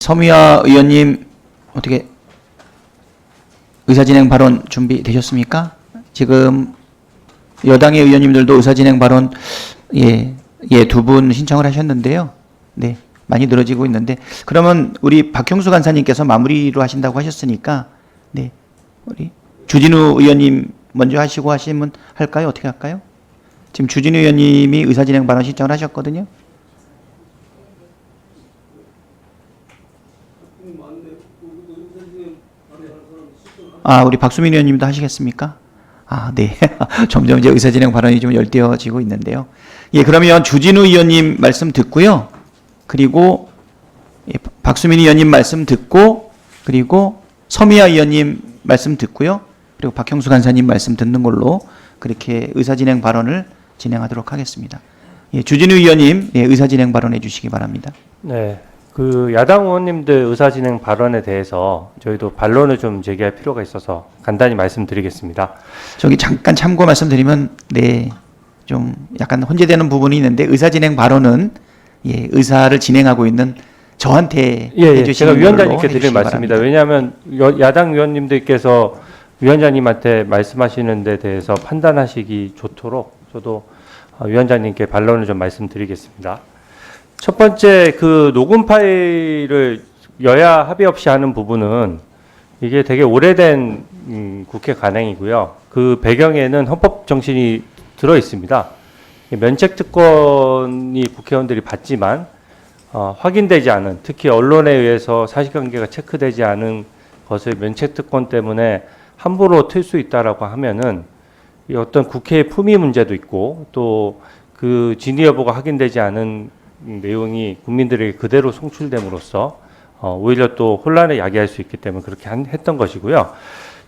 서미화 의원님 어떻게 의사진행 발언 준비되셨습니까? 지금 여당의 의원님들도 의사진행 발언 두 분 신청을 하셨는데요. 네, 많이 늘어지고 있는데 그러면 우리 박형수 간사님께서 마무리로 하신다고 하셨으니까 네, 우리 주진우 의원님 먼저 하시고 하시면 할까요? 어떻게 할까요? 지금 주진우 의원님이 의사진행 발언 신청을 하셨거든요. 우리 박수민 의원님도 하시겠습니까? 네. 점점 이제 의사진행 발언이 좀 열대어지고 있는데요. 예, 그러면 주진우 의원님 말씀 듣고요. 그리고 박수민 의원님 말씀 듣고 그리고 서미화 의원님 말씀 듣고요. 그리고 박형수 간사님 말씀 듣는 걸로 그렇게 의사진행 발언을 진행하도록 하겠습니다. 예, 주진우 의원님 의사진행 발언해 주시기 바랍니다. 네. 그 야당 의원님들 의사진행 발언에 대해서 저희도 반론을 좀 제기할 필요가 있어서 간단히 말씀드리겠습니다. 저기 잠깐 참고 말씀드리면 좀 약간 혼재되는 부분이 있는데 의사진행 발언은 의사를 진행하고 있는 저한테 해주시는 제가 위원장님께 걸로 드릴 말씀입니다. 왜냐하면 야당 위원님들께서 위원장님한테 말씀하시는 데 대해서 판단하시기 좋도록 저도 위원장님께 반론을 좀 말씀드리겠습니다. 첫 번째 그 녹음 파일을 여야 합의 없이 하는 부분은 이게 되게 오래된 국회 관행이고요. 그 배경에는 헌법 정신이 들어 있습니다. 면책 특권이 국회의원들이 받지만 확인되지 않은, 특히 언론에 의해서 사실관계가 체크되지 않은 것을 면책 특권 때문에 함부로 틀 수 있다라고 하면은 이 어떤 국회의 품위 문제도 있고 또 그 진위 여부가 확인되지 않은 내용이 국민들에게 그대로 송출됨으로써 오히려 또 혼란을 야기할 수 있기 때문에 그렇게 했던 것이고요.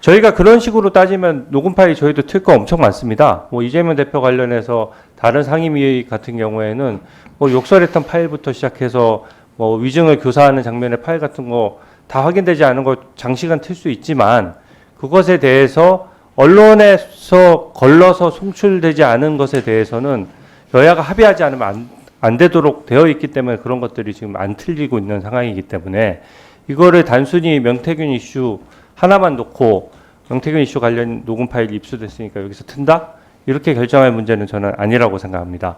저희가 그런 식으로 따지면 녹음 파일 저희도 틀 거 엄청 많습니다. 이재명 대표 관련해서 다른 상임위 같은 경우에는 욕설했던 파일부터 시작해서 위증을 교사하는 장면의 파일 같은 거 다 확인되지 않은 거 장시간 틀 수 있지만 그것에 대해서 언론에서 걸러서 송출되지 않은 것에 대해서는 여야가 합의하지 않으면 안 되도록 되어 있기 때문에 그런 것들이 지금 안 틀리고 있는 상황이기 때문에 이거를 단순히 명태균 이슈 하나만 놓고 명태균 이슈 관련 녹음 파일이 입수됐으니까 여기서 튼다? 이렇게 결정할 문제는 저는 아니라고 생각합니다.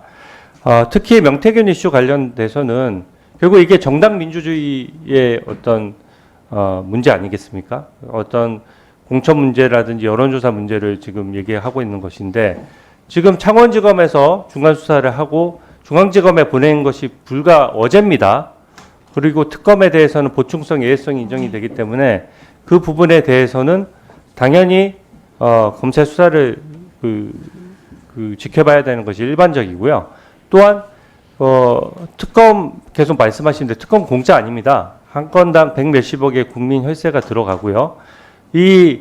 특히 명태균 이슈 관련돼서는 결국 이게 정당 민주주의의 어떤 문제 아니겠습니까? 어떤 공천 문제라든지 여론조사 문제를 지금 얘기하고 있는 것인데 지금 창원지검에서 중간수사를 하고 중앙지검에 보낸 것이 불과 어제입니다. 그리고 특검에 대해서는 보충성 예외성이 인정이 되기 때문에 그 부분에 대해서는 당연히 검찰 수사를 지켜봐야 되는 것이 일반적이고요. 또한 특검 계속 말씀하시는데 특검 공짜 아닙니다. 한 건당 100 몇십억의 국민 혈세가 들어가고요. 이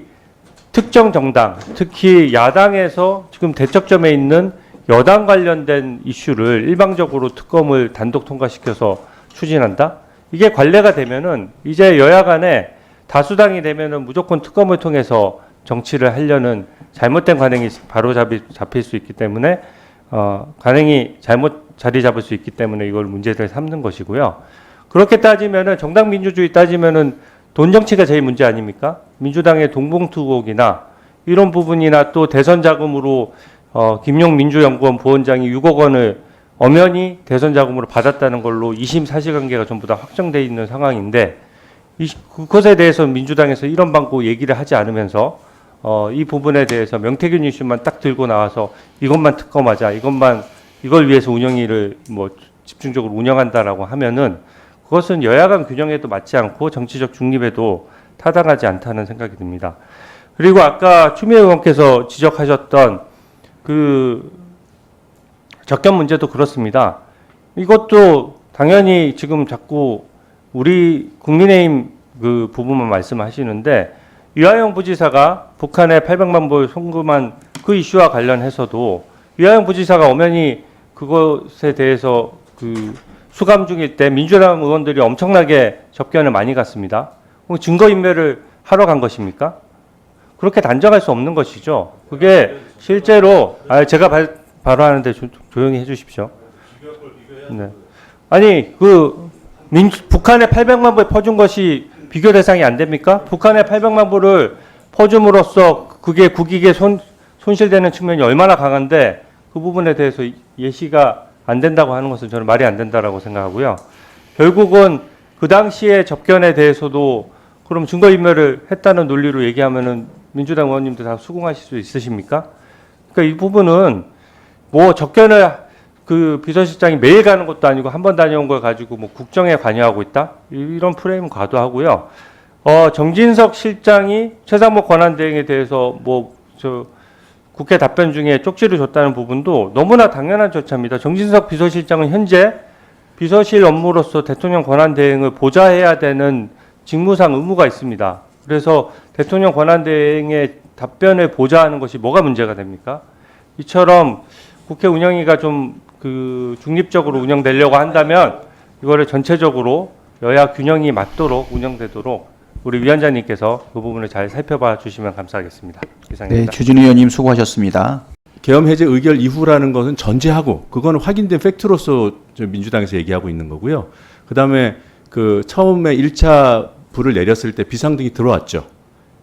특정 정당, 특히 야당에서 지금 대척점에 있는 여당 관련된 이슈를 일방적으로 특검을 단독 통과시켜서 추진한다? 이게 관례가 되면은 이제 여야 간에 다수당이 되면은 무조건 특검을 통해서 정치를 하려는 잘못된 관행이 바로 잡힐 수 있기 때문에 관행이 잘못 자리 잡을 수 있기 때문에 이걸 문제를 삼는 것이고요. 그렇게 따지면은 정당 민주주의 따지면은 돈 정치가 제일 문제 아닙니까? 민주당의 동봉투 의혹이나 이런 부분이나 또 대선 자금으로 김용 민주연구원 부원장이 6억 원을 엄연히 대선 자금으로 받았다는 걸로 2심 사실관계가 전부 다 확정돼 있는 상황인데 그것에 대해서 민주당에서 이런 방구 얘기를 하지 않으면서 이 부분에 대해서 명태균 이슈만 딱 들고 나와서 이것만 특검하자, 이걸 위해서 운영위를 집중적으로 운영한다라고 하면은 그것은 여야 간 균형에도 맞지 않고 정치적 중립에도 타당하지 않다는 생각이 듭니다. 그리고 아까 추미애 의원께서 지적하셨던 그 적격 문제도 그렇습니다. 이것도 당연히 지금 자꾸 우리 국민의힘 그 부분만 말씀하시는데 유하영 부지사가 북한에 800만 불 송금한 그 이슈와 관련해서도 유하영 부지사가 엄연히 그것에 대해서 수감 중일 때 민주당 의원들이 엄청나게 접견을 많이 갔습니다. 증거인멸을 하러 간 것입니까? 그렇게 단정할 수 없는 것이죠. 그게 실제로 제가 바로 하는데 조용히 해주십시오. 네. 아니 북한에 800만 불 퍼준 것이 비교 대상이 안 됩니까? 북한에 800만 불을 퍼줌으로써 그게 국익에 손실되는 측면이 얼마나 강한데 그 부분에 대해서 예시가 안 된다고 하는 것은 저는 말이 안 된다라고 생각하고요. 결국은 그 당시의 접견에 대해서도 그럼 증거인멸을 했다는 논리로 얘기하면은 민주당 의원님들 다 수긍하실 수 있으십니까? 그러니까 이 부분은 뭐 접견을 그 비서실장이 매일 가는 것도 아니고 한 번 다녀온 걸 가지고 뭐 국정에 관여하고 있다? 이런 프레임은 과도하고요. 정진석 실장이 최상목 권한대행에 대해서 국회 답변 중에 쪽지를 줬다는 부분도 너무나 당연한 절차입니다. 정진석 비서실장은 현재 비서실 업무로서 대통령 권한대행을 보좌해야 되는 직무상 의무가 있습니다. 그래서 대통령 권한대행의 답변을 보좌하는 것이 뭐가 문제가 됩니까? 이처럼 국회 운영위가 좀 중립적으로 운영되려고 한다면 이거를 전체적으로 여야 균형이 맞도록 운영되도록 우리 위원장님께서 그 부분을 잘 살펴봐 주시면 감사하겠습니다. 네, 이상입니다. 주진우 의원님 수고하셨습니다. 계엄 해제 의결 이후라는 것은 전제하고 그거는 확인된 팩트로서 민주당에서 얘기하고 있는 거고요. 그다음에 처음에 1차 불을 내렸을 때 비상등이 들어왔죠.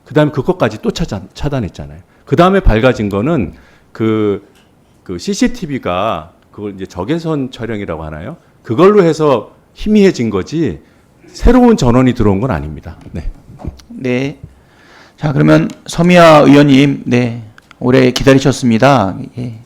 그다음에 그것까지 또 차단했잖아요. 그다음에 밝아진 거는 CCTV가 그걸 이제 적외선 촬영이라고 하나요? 그걸로 해서 희미해진 거지 새로운 전원이 들어온 건 아닙니다. 네. 네. 자, 그러면 서미아 의원님, 네. 오래 기다리셨습니다. 예.